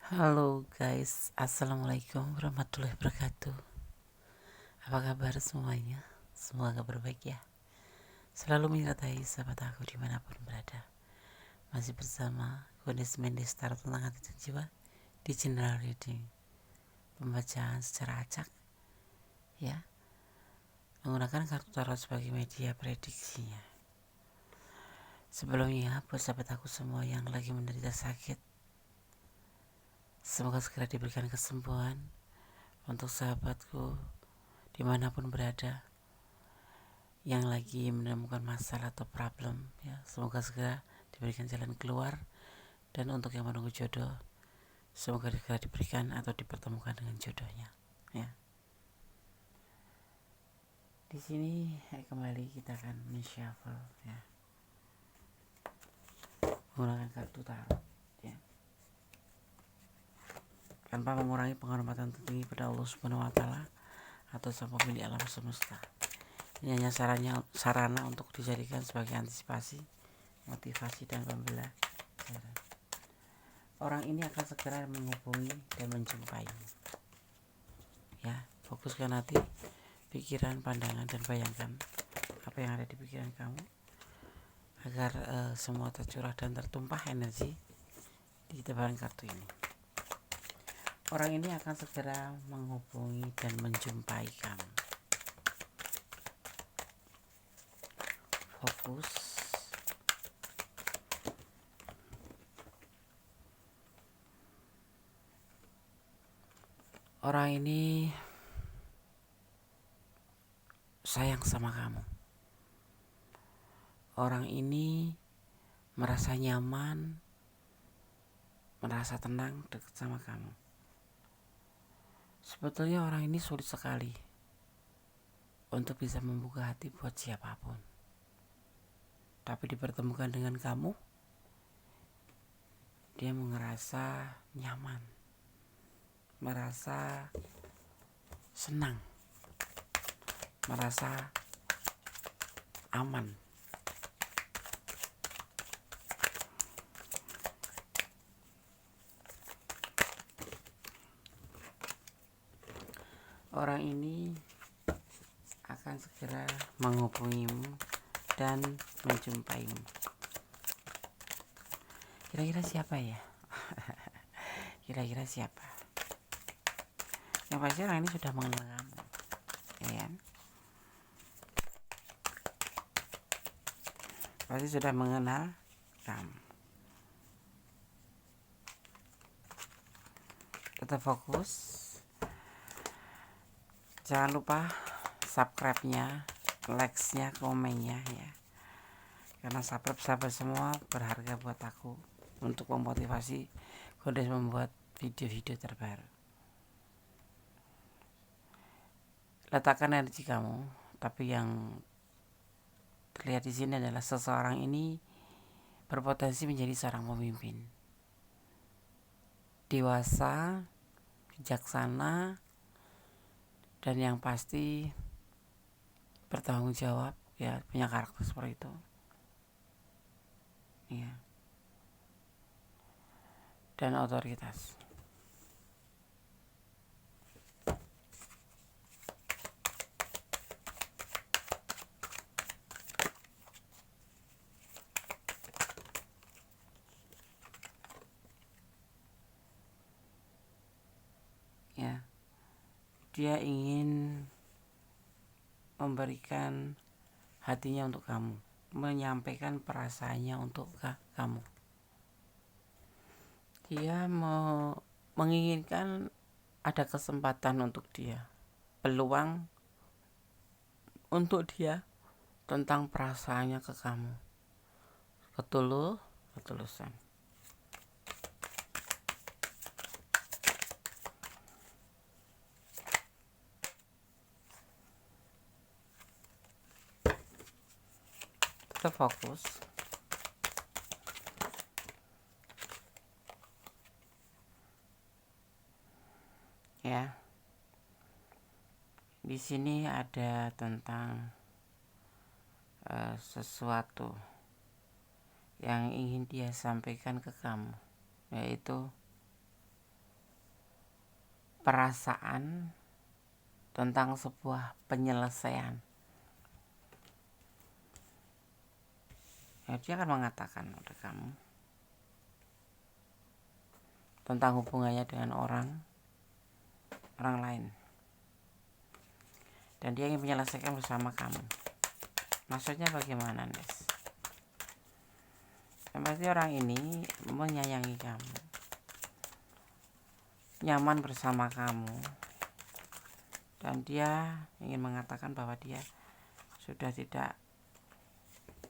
Halo guys, assalamualaikum warahmatullahi wabarakatuh. Apa kabar semuanya? Semoga berbaik ya. Selalu menyertai sahabat aku dimanapun berada. Masih bersama Gones Mendestar tentang hati dan jiwa di General Reading. Pembacaan secara acak ya, menggunakan kartu tarot sebagai media prediksinya. Sebelumnya buat sahabat aku semua yang lagi menderita sakit, semoga segera diberikan kesembuhan. Untuk sahabatku dimanapun berada yang lagi menemukan masalah atau problem ya, semoga segera diberikan jalan keluar. Dan untuk yang menunggu jodoh, semoga segera diberikan atau dipertemukan dengan jodohnya ya. Di sini kembali kita akan men-shuffle ya, menggunakan kartu tarot ya, tanpa mengurangi penghormatan tertinggi pada Allah Subhanahu wa taala atau sang pemilik alam semesta. Ini hanya sarana untuk dijadikan sebagai antisipasi, motivasi dan pembelajaran. Orang ini akan segera menghubungi dan menjumpai ya. Fokuskan hati, pikiran, pandangan, dan bayangkan apa yang ada di pikiran kamu agar semua tercurah dan tertumpah energi di tebaran kartu ini. Orang ini akan segera menghubungi dan menjumpai kamu. Fokus. Orang ini sayang sama kamu. Orang ini merasa nyaman, merasa tenang dekat sama kamu. Sebetulnya orang ini sulit sekali untuk bisa membuka hati buat siapapun. Tapi dipertemukan dengan kamu, dia merasa nyaman, merasa senang, merasa aman. Orang ini akan segera menghubungimu dan menjumpaimu. Kira-kira siapa ya? Kira-kira siapa? Yang pasti orang ini sudah mengenal kamu ya. Pasti sudah mengenal kamu. Tetap fokus. Jangan lupa subscribe-nya, like-nya, komennya ya. Karena sahabat-sahabat semua berharga buat aku untuk memotivasi Gones membuat video-video terbaru. Letakkan energi kamu, tapi yang terlihat di sini adalah seseorang ini berpotensi menjadi seorang pemimpin. Dewasa, bijaksana, dan yang pasti bertanggung jawab ya, punya karakter seperti itu ya, dan otoritas ya. Dia ingin memberikan hatinya untuk kamu, menyampaikan perasaannya untuk kamu. Dia menginginkan ada kesempatan untuk dia, peluang untuk dia tentang perasaannya ke kamu, ketulusan. Tetap fokus. Ya. Di sini ada tentang sesuatu yang ingin dia sampaikan ke kamu, yaitu perasaan tentang sebuah penyelesaian. Ya, dia akan mengatakan pada kamu tentang hubungannya dengan orang lain, dan dia ingin menyelesaikan bersama kamu. Maksudnya bagaimana, Nes? Yang pasti orang ini menyayangi kamu, nyaman bersama kamu, dan dia ingin mengatakan bahwa dia sudah tidak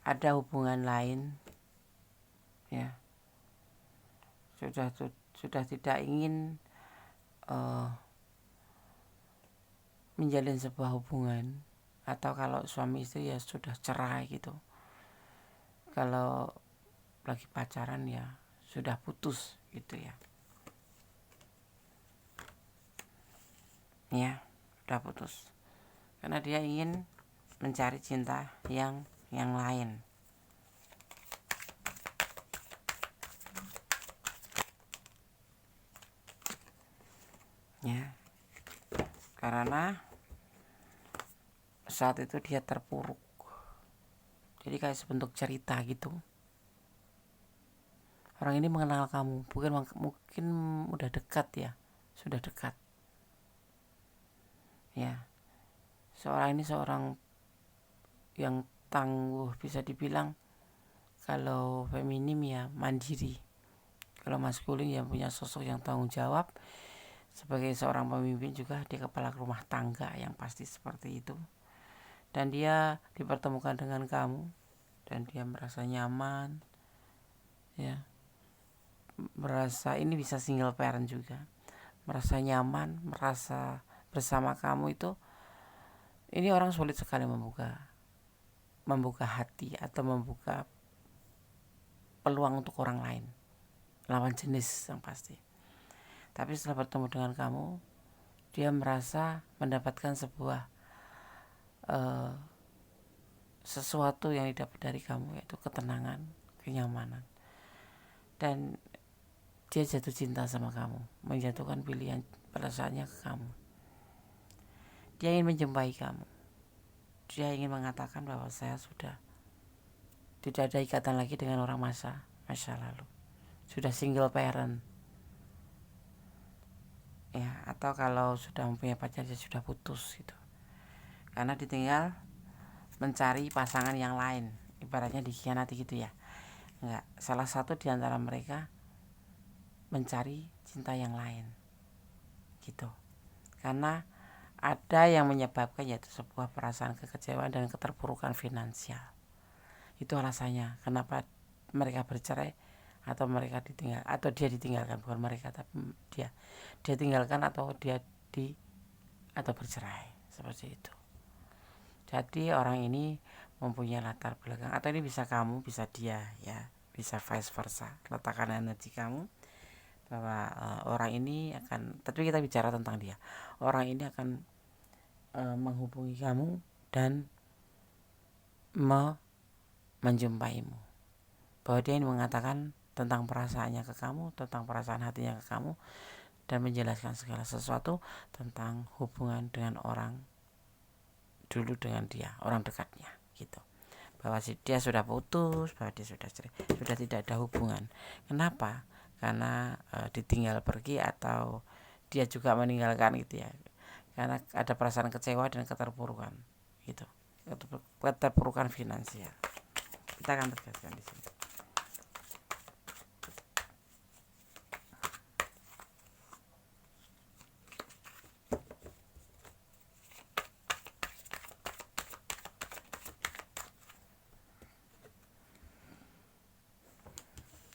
ada hubungan lain, ya, sudah tidak ingin menjalin sebuah hubungan, atau kalau suami istri ya sudah cerai gitu. Kalau lagi pacaran ya sudah putus gitu ya. Ya, sudah putus. Karena dia ingin mencari cinta yang lain. Ya. Karena saat itu dia terpuruk. Jadi kayak sebentuk cerita gitu. Orang ini mengenal kamu, mungkin udah dekat ya, sudah dekat. Ya. Seorang ini seorang yang tangguh, bisa dibilang kalau feminim ya mandiri. Kalau maskulin ya punya sosok yang tanggung jawab. Sebagai seorang pemimpin juga dia kepala rumah tangga yang pasti seperti itu. Dan dia dipertemukan dengan kamu dan dia merasa nyaman, ya, merasa ini bisa single parent juga, merasa nyaman, merasa bersama kamu itu. Ini orang sulit sekali membuka hati atau membuka peluang untuk orang lain, lawan jenis yang pasti. Tapi setelah bertemu dengan kamu, dia merasa mendapatkan sebuah sesuatu yang didapat dari kamu, yaitu ketenangan, kenyamanan. Dan dia jatuh cinta sama kamu, menjatuhkan pilihan perasaannya ke kamu. Dia ingin menjumpai kamu. Dia ingin mengatakan bahwa saya sudah tidak ada ikatan lagi dengan orang masa lalu. Sudah single parent. Ya, atau kalau sudah mempunyai pacar dia sudah putus gitu. Karena ditinggal mencari pasangan yang lain, ibaratnya dikhianati gitu ya. Enggak, salah satu di antara mereka mencari cinta yang lain gitu. Karena ada yang menyebabkan, yaitu sebuah perasaan kekecewaan dan keterpurukan finansial. Itu alasannya kenapa mereka bercerai atau mereka ditinggal, atau dia ditinggalkan, bukan mereka tapi dia tinggalkan atau dia atau bercerai, seperti itu. Jadi orang ini mempunyai latar belakang, atau ini bisa kamu, bisa dia, ya, bisa vice versa. Letakkan energi kamu bahwa orang ini akan, tapi kita bicara tentang dia. Orang ini akan menghubungi kamu dan menjumpaimu. Bahwa dia ini mengatakan tentang perasaannya ke kamu, tentang perasaan hatinya ke kamu, dan menjelaskan segala sesuatu tentang hubungan dengan orang dulu, dengan dia, orang dekatnya gitu. Bahwa dia sudah putus, bahwa dia sudah cerai, sudah tidak ada hubungan. Kenapa? Karena ditinggal pergi atau dia juga meninggalkan gitu ya. Karena ada perasaan kecewa dan keterpurukan gitu. Keterpurukan finansial. Kita akan tegaskan di sini.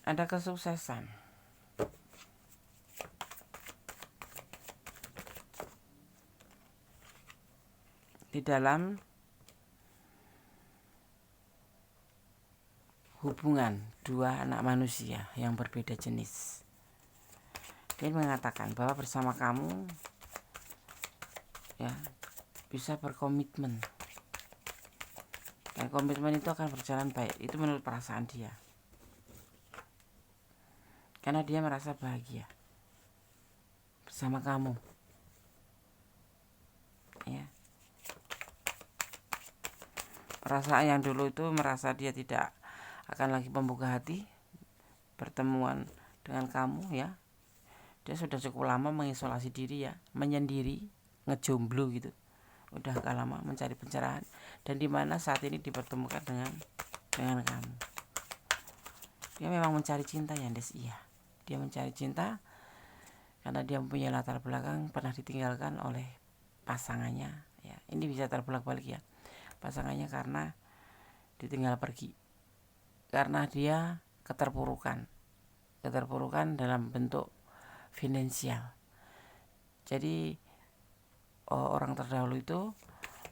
Ada kesuksesan. Di dalam hubungan dua anak manusia yang berbeda jenis. Dia mengatakan bahwa bersama kamu ya bisa berkomitmen. Dan komitmen itu akan berjalan baik. Itu menurut perasaan dia. Karena dia merasa bahagia bersama kamu. ya. Perasaan yang dulu itu merasa dia tidak akan lagi membuka hati pertemuan dengan kamu ya. Dia sudah cukup lama mengisolasi diri ya, menyendiri, ngejomblo gitu. Udah agak lama mencari pencerahan, dan dimana saat ini dipertemukan dengan kamu. Dia memang mencari cinta ya Des, iya. Dia mencari cinta karena dia mempunyai latar belakang pernah ditinggalkan oleh pasangannya ya. Ini bisa terbalik-balik ya. Pasangannya karena ditinggal pergi, karena dia keterpurukan dalam bentuk finansial. Jadi orang terdahulu itu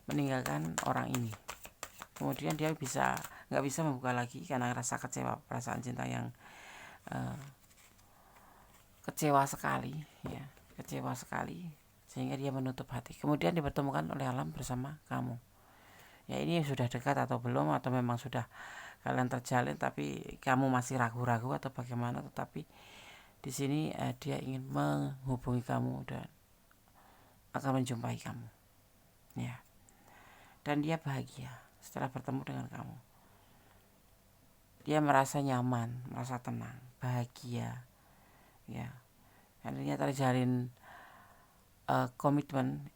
meninggalkan orang ini, kemudian dia nggak bisa membuka lagi karena rasa kecewa, perasaan cinta yang kecewa sekali ya, kecewa sekali, sehingga dia menutup hati. Kemudian dipertemukan oleh alam bersama kamu. Ya ini sudah dekat atau belum, atau memang sudah kalian terjalin tapi kamu masih ragu-ragu atau bagaimana, tetapi di sini dia ingin menghubungi kamu dan akan menjumpai kamu ya. Dan dia bahagia setelah bertemu dengan kamu. Dia merasa nyaman, merasa tenang, bahagia ya. Artinya terjalin komitmen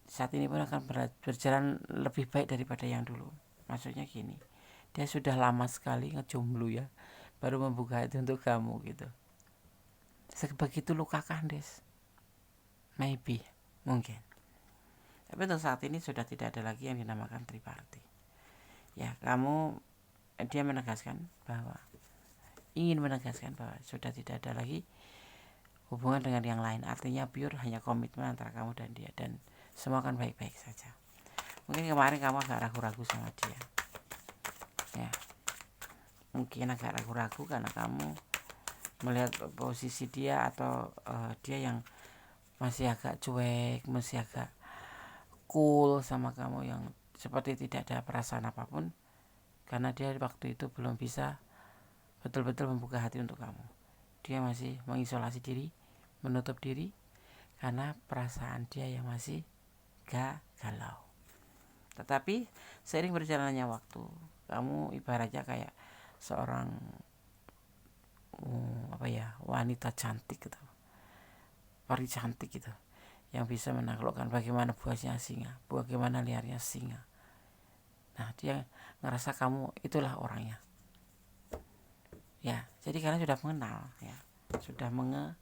saat ini pun akan berjalan lebih baik daripada yang dulu. Maksudnya gini, dia sudah lama sekali ngejomblo ya, baru membuka hati untuk kamu gitu. Sebegitu lukakah Des? Maybe, mungkin. Tapi untuk saat ini sudah tidak ada lagi yang dinamakan triparty. Ya, dia menegaskan bahwa sudah tidak ada lagi hubungan dengan yang lain. Artinya pure hanya komitmen antara kamu dan dia, dan semua akan baik-baik saja. Mungkin kemarin kamu agak ragu-ragu sama dia ya, mungkin agak ragu-ragu karena kamu melihat posisi dia, atau dia yang masih agak cuek, masih agak cool sama kamu, yang seperti tidak ada perasaan apapun, karena dia waktu itu belum bisa betul-betul membuka hati untuk kamu. Dia masih mengisolasi diri, menutup diri, karena perasaan dia yang masih galau. Tetapi seiring berjalannya waktu, kamu ibaratnya kayak seorang wanita cantik gitu, pari cantik gitu, yang bisa menaklukkan bagaimana buasnya singa, bagaimana liarnya singa. Nah, dia ngerasa kamu itulah orangnya ya. Jadi kalian sudah mengenal ya, sudah mengenal.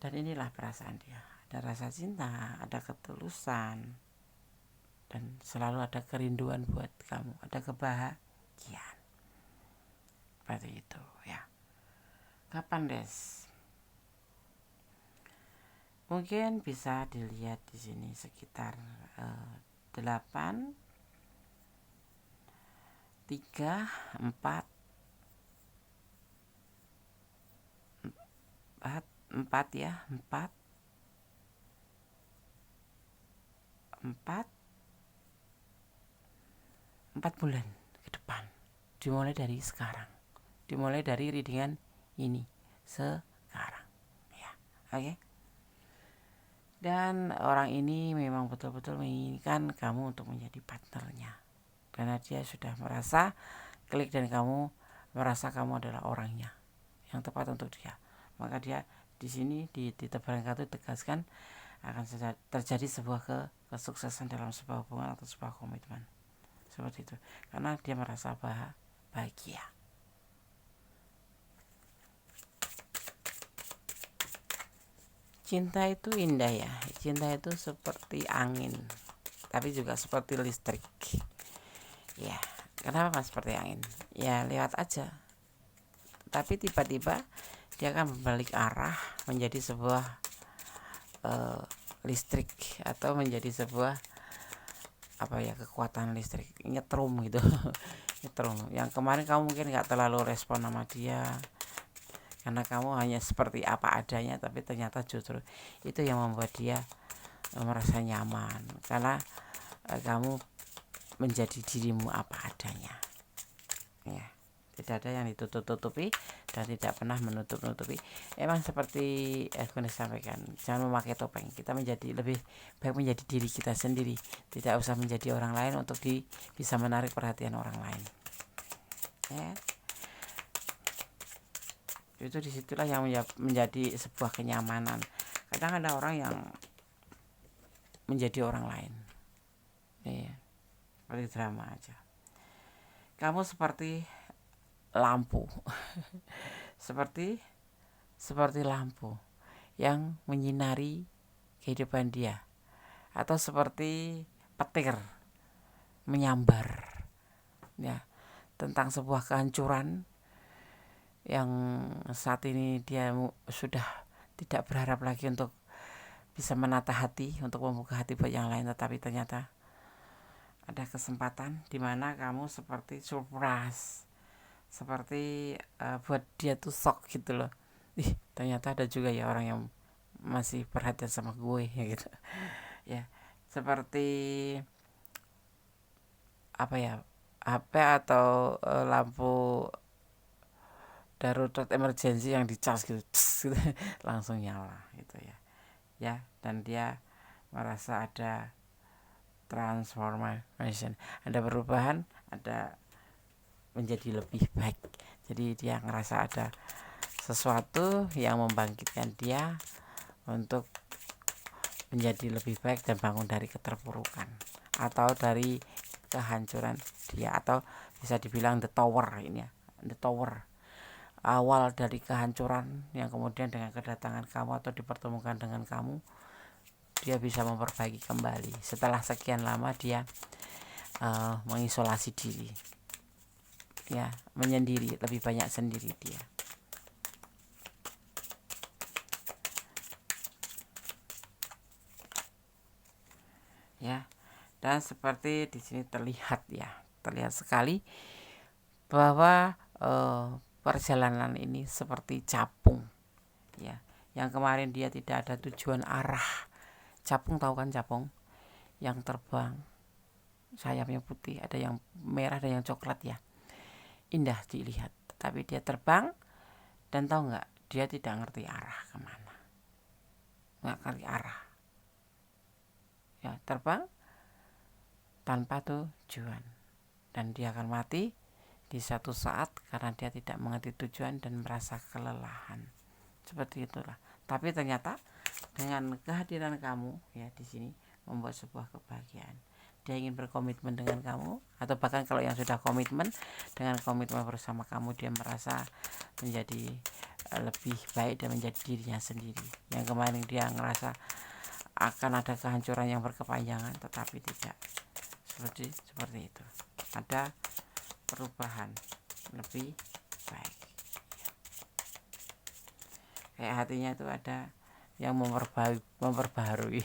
Dan inilah perasaan dia. Ada rasa cinta, ada ketulusan, dan selalu ada kerinduan buat kamu, ada kebahagiaan. Seperti itu ya. Kapan Des? Mungkin bisa dilihat di sini sekitar 8, 3, 4 ya, 4 bulan ke depan, dimulai dari sekarang, dimulai dari readingan ini sekarang ya. Oke. Dan orang ini memang betul-betul menginginkan kamu untuk menjadi partnernya, karena dia sudah merasa klik dan kamu merasa kamu adalah orangnya yang tepat untuk dia. Maka dia di sini di tebaran kartu tegaskan akan terjadi sebuah kesuksesan dalam sebuah hubungan atau sebuah komitmen seperti itu, karena dia merasa bahagia. Cinta itu indah ya. Cinta itu seperti angin, tapi juga seperti listrik ya. Kenapa seperti angin? Ya lewat aja, tapi tiba-tiba dia akan berbalik arah menjadi sebuah listrik, atau menjadi sebuah kekuatan listrik, nyetrum gitu. Nyetrum. Yang kemarin kamu mungkin gak terlalu respon sama dia karena kamu hanya seperti apa adanya, tapi ternyata justru itu yang membuat dia merasa nyaman, karena kamu menjadi dirimu apa adanya ya. tidak ada yang ditutup-tutupi dan tidak pernah menutup-nutupi. Emang seperti aku sampaikan, jangan memakai topeng. Kita menjadi lebih baik menjadi diri kita sendiri, tidak usah menjadi orang lain untuk bisa menarik perhatian orang lain. Ya, itu disitulah yang menjadi sebuah kenyamanan. Kadang ada orang yang menjadi orang lain, ya, seperti drama aja. Kamu seperti lampu seperti lampu yang menyinari kehidupan dia, atau seperti petir menyambar, ya, tentang sebuah kehancuran yang saat ini dia sudah tidak berharap lagi untuk bisa menata hati, untuk membuka hati buat yang lain, tetapi ternyata ada kesempatan di mana kamu seperti surprise, seperti buat dia tuh shock gitu loh. Ternyata ada juga ya orang yang masih perhatian sama gue, ya gitu. Ya, seperti apa ya, HP atau lampu darurat emergency yang dicas gitu, gitu langsung nyala gitu ya. Ya, dan dia merasa ada transformation, ada perubahan, ada menjadi lebih baik. Jadi dia ngerasa ada sesuatu yang membangkitkan dia untuk menjadi lebih baik dan bangun dari keterpurukan atau dari kehancuran dia, atau bisa dibilang the tower ini ya, the tower, awal dari kehancuran yang kemudian dengan kedatangan kamu atau dipertemukan dengan kamu, dia bisa memperbaiki kembali setelah sekian lama dia mengisolasi diri, ya, menyendiri, lebih banyak sendiri dia. Ya, dan seperti di sini terlihat sekali bahwa perjalanan ini seperti capung, ya, yang kemarin dia tidak ada tujuan arah. Capung, tahu kan capung yang terbang, sayapnya putih, ada yang merah, ada yang coklat, ya, indah dilihat, tetapi dia terbang dan tahu nggak, dia tidak ngerti arah kemana, nggak ngerti arah, ya, terbang tanpa tujuan, dan dia akan mati di satu saat karena dia tidak mengerti tujuan dan merasa kelelahan. Seperti itulah. Tapi ternyata dengan kehadiran kamu, ya, di sini membuat sebuah kebahagiaan. Dia ingin berkomitmen dengan kamu, atau bahkan kalau yang sudah komitmen, dengan komitmen bersama kamu dia merasa menjadi lebih baik dan menjadi dirinya sendiri. Yang kemarin dia ngerasa akan ada kehancuran yang berkepanjangan, tetapi tidak. Seperti itu. Ada perubahan lebih baik. Kayak hatinya itu ada yang memperbaharui.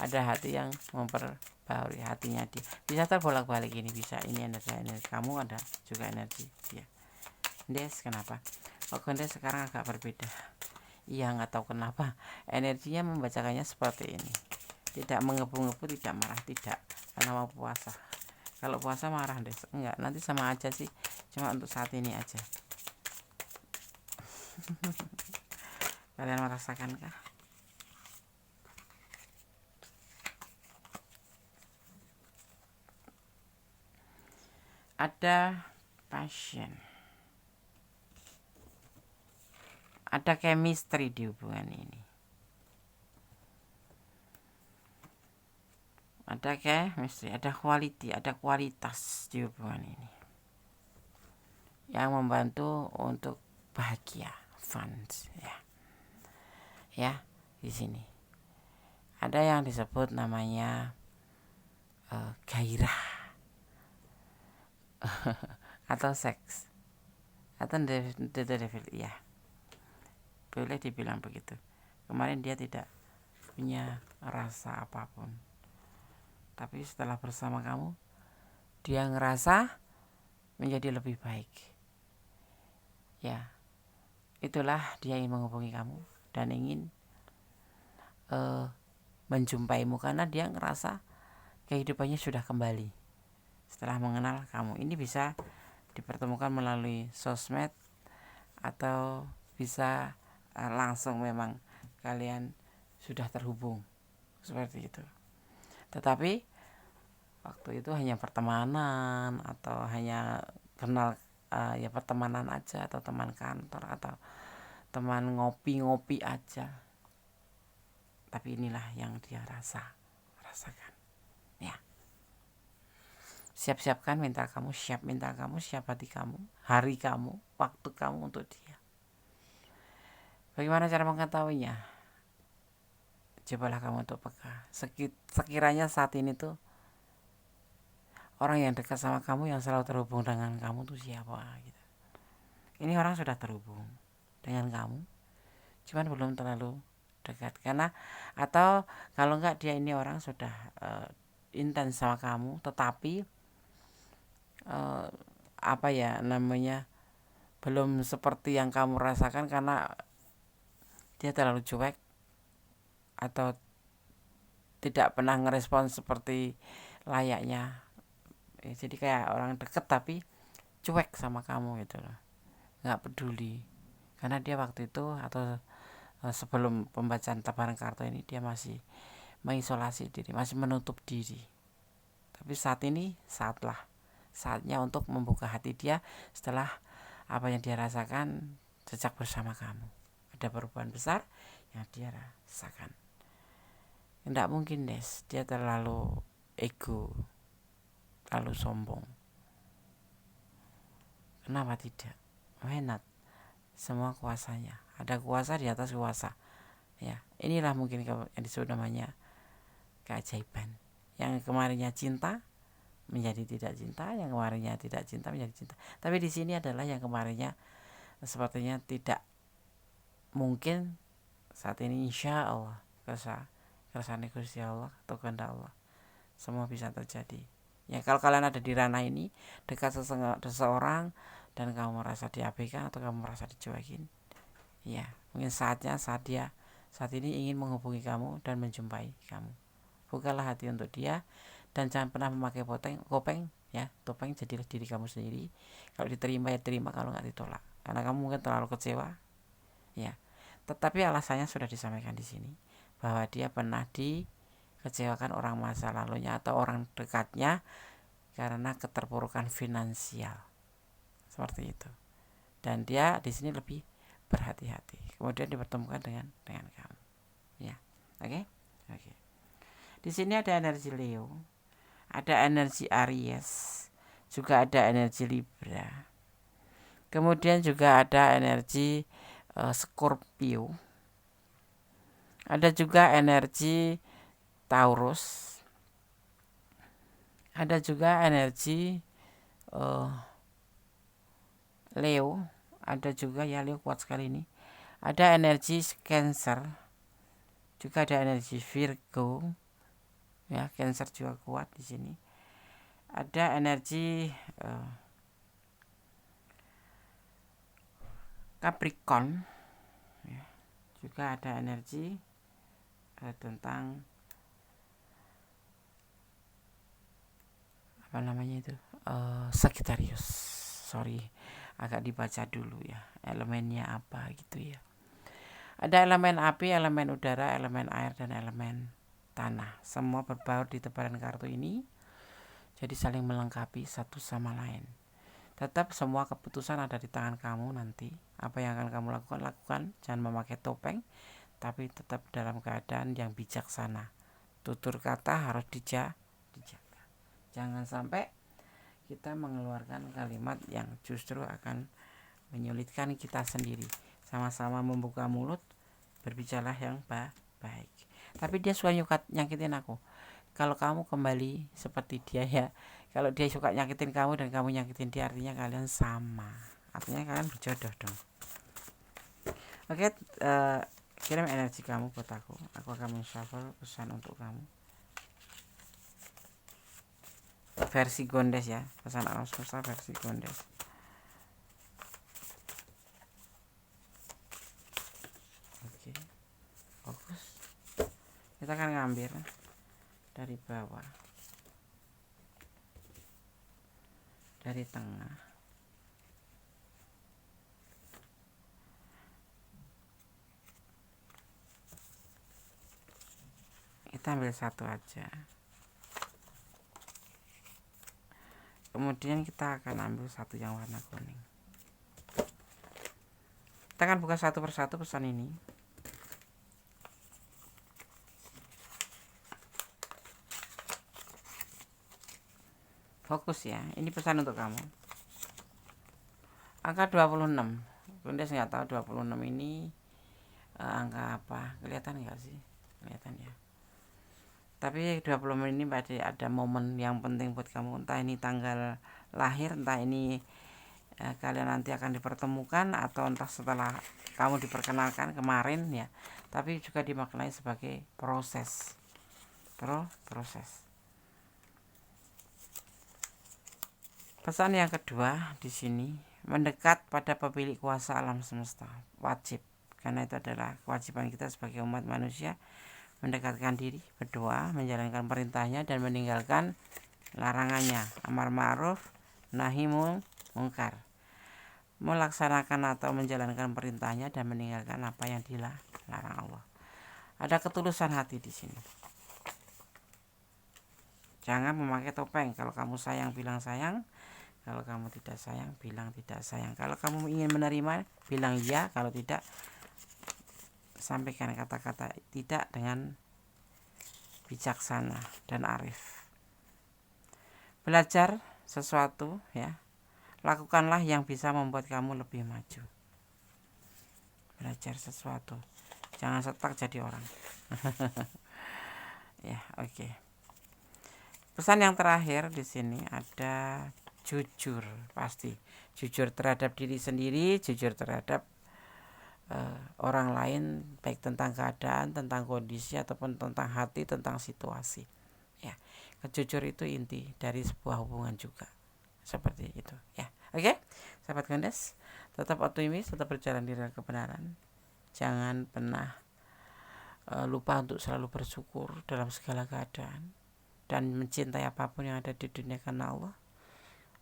Ada hati yang memperbaharui hatinya dia. Bisa terbolak-balik ini, bisa ini energi kamu, ada juga energi dia. Des, kenapa? Kok Des sekarang agak berbeda? Iya, nggak tahu kenapa. Energinya membacakannya seperti ini. Tidak mengebu-ngebu, tidak marah, tidak. Karena mau puasa. Kalau puasa marah Des, enggak, nanti sama aja sih, cuma untuk saat ini aja. Kalian merasakan kah? Ada passion, ada chemistry di hubungan ini. Ada chemistry, ada quality, ada kualitas di hubungan ini yang membantu untuk bahagia, fun, ya. Ya, di sini ada yang disebut namanya gairah atau seks atau the devil, ya, boleh dibilang begitu. Kemarin dia tidak punya rasa apapun, tapi setelah bersama kamu dia ngerasa menjadi lebih baik, ya. Itulah dia ingin menghubungi kamu dan ingin menjumpaimu karena dia ngerasa kehidupannya sudah kembali setelah mengenal kamu. Ini bisa dipertemukan melalui sosmed atau bisa langsung memang kalian sudah terhubung seperti itu. Tetapi waktu itu hanya pertemanan atau hanya kenal ya pertemanan aja, atau teman kantor atau teman ngopi-ngopi aja. Tapi inilah yang dia rasakan ya. Siap-siapkan mental kamu, siap hati kamu, hari kamu, waktu kamu untuk dia. Bagaimana cara mengetahuinya? Cobalah kamu untuk peka. Sekiranya saat ini tuh orang yang dekat sama kamu, yang selalu terhubung dengan kamu tuh siapa gitu. Ini orang sudah terhubung dengan kamu, cuman belum terlalu dekat karena, atau kalau enggak dia ini orang sudah intens sama kamu, tetapi apa ya namanya, belum seperti yang kamu rasakan karena dia terlalu cuek atau tidak pernah ngerespon seperti layaknya. Jadi kayak orang deket tapi cuek sama kamu gitu loh, nggak peduli. Karena dia waktu itu atau sebelum pembacaan tabaran kartu ini dia masih mengisolasi diri, masih menutup diri. Tapi saat ini saatnya untuk membuka hati dia setelah apa yang dia rasakan sejak bersama kamu. Ada perubahan besar yang dia rasakan. Tidak mungkin Des, dia terlalu ego, terlalu sombong. Kenapa tidak? Why not? Semua kuasanya, ada kuasa di atas kuasa. Ya, inilah mungkin yang disebut namanya keajaiban. Yang kemarinnya cinta menjadi tidak cinta, yang kemarinnya tidak cinta menjadi cinta. Tapi di sini adalah yang kemarinnya sepertinya tidak mungkin, saat ini insya Allah kersane Gusti Allah atau kehendak Allah semua bisa terjadi. Ya kalau kalian ada di ranah ini, dekat seseorang dan kamu merasa diabaikan atau kamu merasa dicuekin, ya mungkin saat dia saat ini ingin menghubungi kamu dan menjumpai kamu. Bukalah hati untuk dia dan jangan pernah memakai topeng ya. Topeng jadilah diri kamu sendiri. Kalau diterima ya terima, kalau nggak ditolak. Karena kamu mungkin terlalu kecewa ya. Tetapi alasannya sudah disampaikan di sini, bahwa dia pernah dikecewakan orang masa lalunya atau orang dekatnya karena keterpurukan finansial seperti itu. Dan dia di sini lebih berhati-hati. Kemudian dipertemukan dengan kamu. Ya, oke. Di sini ada energi Leo, ada energi Aries, juga ada energi Libra. Kemudian juga ada energi Scorpio. Ada juga energi Taurus. Ada juga energi Leo. Ada juga ya, Leo kuat sekali ini. Ada energi Cancer. Juga ada energi Virgo. Ya, Cancer juga kuat di sini. Ada energi Capricorn. Ya, juga ada energi tentang apa namanya itu, Sagittarius. Sorry, agak dibaca dulu ya, elemennya apa gitu ya. Ada elemen api, elemen udara, elemen air, dan elemen tanah. Semua berbaur di tebaran kartu ini, jadi saling melengkapi satu sama lain. Tetap semua keputusan ada di tangan kamu nanti. Apa yang akan kamu lakukan. Jangan memakai topeng, tapi tetap dalam keadaan yang bijaksana. Tutur kata harus dijaga. Jangan sampai kita mengeluarkan kalimat yang justru akan menyulitkan kita sendiri. Sama-sama membuka mulut, berbicaralah yang baik. Tapi dia suka nyakitin aku. Kalau kamu kembali seperti dia ya. Kalau dia suka nyakitin kamu dan kamu nyakitin dia, artinya kalian sama. Artinya kalian berjodoh dong. Oke, kirim energi kamu buat aku. Aku akan men-shuffle pesan untuk kamu. Versi Gondes ya, pesan alam semesta versi Gondes. Oke, fokus. Kita akan ngambil dari bawah, dari tengah, kita ambil satu aja. Kemudian kita akan ambil satu yang warna kuning. Kita akan buka satu persatu pesan ini. Fokus ya, ini pesan untuk kamu. Angka 26. Bunda nggak tahu 26 ini angka apa. Kelihatan nggak sih? Kelihatan ya. Tapi 26 ini pasti ada momen yang penting buat kamu. Entah ini tanggal lahir, entah ini kalian nanti akan dipertemukan, atau entah setelah kamu diperkenalkan kemarin ya. Tapi juga dimaknai sebagai proses. Proses. Pesan yang kedua di sini, mendekat pada pemilik kuasa alam semesta, wajib, karena itu adalah kewajiban kita sebagai umat manusia, mendekatkan diri, berdoa, menjalankan perintahnya dan meninggalkan larangannya, amar ma'ruf nahi mungkar, melaksanakan atau menjalankan perintahnya dan meninggalkan apa yang dilarang Allah. Ada ketulusan hati di sini. Jangan memakai topeng. Kalau kamu sayang, bilang sayang. Kalau kamu tidak sayang, bilang tidak sayang. Kalau kamu ingin menerima, bilang ya. Kalau tidak, sampaikan kata-kata tidak dengan bijaksana dan arif. Belajar sesuatu ya. Lakukanlah yang bisa membuat kamu lebih maju. Belajar sesuatu. Jangan stuck jadi orang. Ya, oke. Pesan yang terakhir di sini ada jujur, pasti jujur terhadap diri sendiri, jujur terhadap orang lain, baik tentang keadaan, tentang kondisi, ataupun tentang hati, tentang situasi ya. Jujur itu inti dari sebuah hubungan juga, seperti itu ya. Oke, sahabat Gondes, tetap optimis, tetap berjalan di dalam kebenaran. Jangan pernah lupa untuk selalu bersyukur dalam segala keadaan, dan mencintai apapun yang ada di dunia karena Allah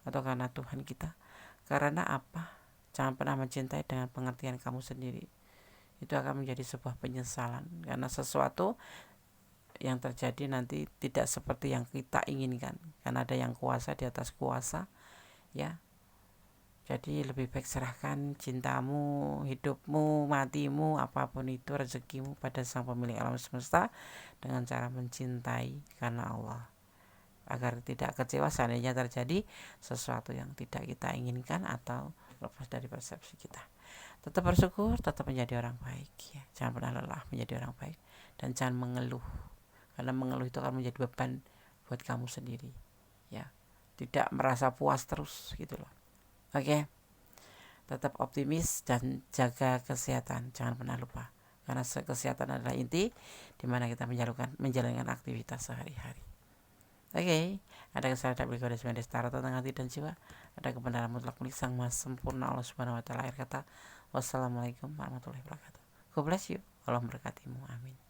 atau karena Tuhan kita. Karena apa? Jangan pernah mencintai dengan pengertian kamu sendiri. Itu akan menjadi sebuah penyesalan, karena sesuatu yang terjadi nanti tidak seperti yang kita inginkan, karena ada yang kuasa di atas kuasa ya. Jadi lebih baik serahkan cintamu, hidupmu, matimu, apapun itu, rezekimu pada Sang Pemilik alam semesta dengan cara mencintai karena Allah, agar tidak kecewa seandainya terjadi sesuatu yang tidak kita inginkan atau lepas dari persepsi kita. Tetap bersyukur, tetap menjadi orang baik ya. Jangan pernah lelah menjadi orang baik, dan jangan mengeluh, karena mengeluh itu akan menjadi beban buat kamu sendiri ya. Tidak merasa puas terus gitu loh. Oke. Tetap optimis dan jaga kesehatan, jangan pernah lupa, karena kesehatan adalah inti dimana kita menjalankan aktivitas sehari-hari. Oke, ada kesadaran berikut dari setara tentang hati dan jiwa. Ada kebenaran mutlak milik Sang Maha Sempurna Allah Subhanahu wa Ta'ala. Akhir kata, wassalamualaikum warahmatullahi wabarakatuh. God bless you. Allah memberkatimu. Amin.